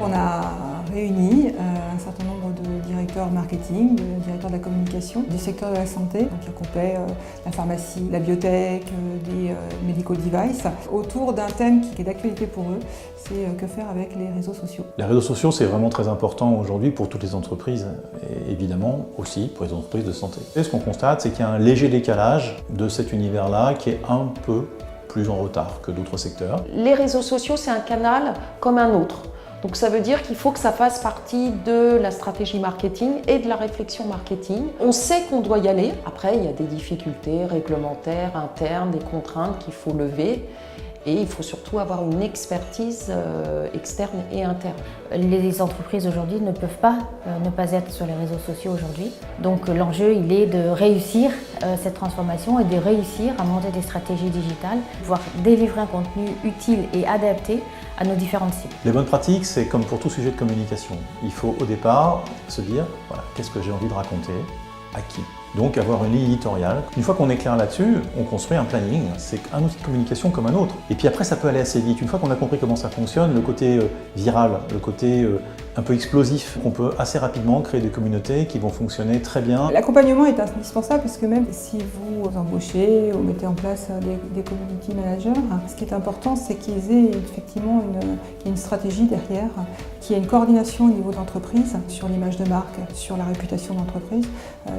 On a réuni un certain nombre de directeurs marketing, de directeurs de la communication, du secteur de la santé, donc qui recoupait la pharmacie, la biotech, des medical devices, autour d'un thème qui est d'actualité pour eux, c'est que faire avec les réseaux sociaux. Les réseaux sociaux, c'est vraiment très important aujourd'hui pour toutes les entreprises, et évidemment aussi pour les entreprises de santé. Et ce qu'on constate, c'est qu'il y a un léger décalage de cet univers-là qui est un peu plus en retard que d'autres secteurs. Les réseaux sociaux, c'est un canal comme un autre. Donc ça veut dire qu'il faut que ça fasse partie de la stratégie marketing et de la réflexion marketing. On sait qu'on doit y aller. Après, il y a des difficultés réglementaires, internes, des contraintes qu'il faut lever. Et il faut surtout avoir une expertise externe et interne. Les entreprises aujourd'hui ne peuvent pas ne pas être sur les réseaux sociaux aujourd'hui. Donc l'enjeu, il est de réussir cette transformation et de réussir à monter des stratégies digitales, pouvoir délivrer un contenu utile et adapté à nos différentes cibles. Les bonnes pratiques, c'est comme pour tout sujet de communication. Il faut au départ se dire, voilà, qu'est-ce que j'ai envie de raconter, à qui ? Donc avoir une ligne éditoriale. Une fois qu'on est clair là-dessus, on construit un planning. C'est un outil de communication comme un autre. Et puis après, ça peut aller assez vite. Une fois qu'on a compris comment ça fonctionne, le côté viral, le côté un peu explosif, on peut assez rapidement créer des communautés qui vont fonctionner très bien. L'accompagnement est indispensable parce que même si vous embauchez ou mettez en place des community managers, ce qui est important, c'est qu'ils aient effectivement une stratégie derrière, qu'il y ait une coordination au niveau de l'entreprise sur l'image de marque, sur la réputation de l'entreprise,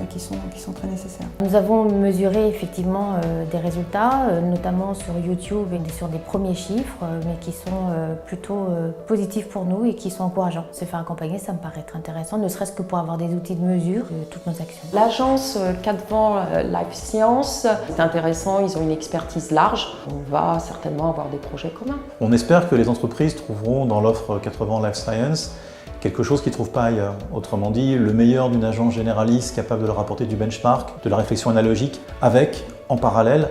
qui sont très nécessaires. Nous avons mesuré effectivement des résultats, notamment sur YouTube et sur des premiers chiffres, mais qui sont plutôt positifs pour nous et qui sont encourageants. Se faire accompagner, ça me paraît être intéressant, ne serait-ce que pour avoir des outils de mesure de toutes nos actions. L'agence Cadvan Life Science, c'est intéressant, ils ont une expertise large. On va certainement avoir des projets communs. On espère que les entreprises trouveront dans l'offre Cadvan Life Science quelque chose qu'ils ne trouvent pas ailleurs. Autrement dit, le meilleur d'une agence généraliste capable de leur apporter du benchmark, de la réflexion analogique, avec, en parallèle,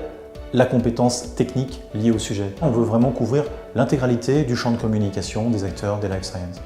la compétence technique liée au sujet. On veut vraiment couvrir l'intégralité du champ de communication des acteurs des life sciences.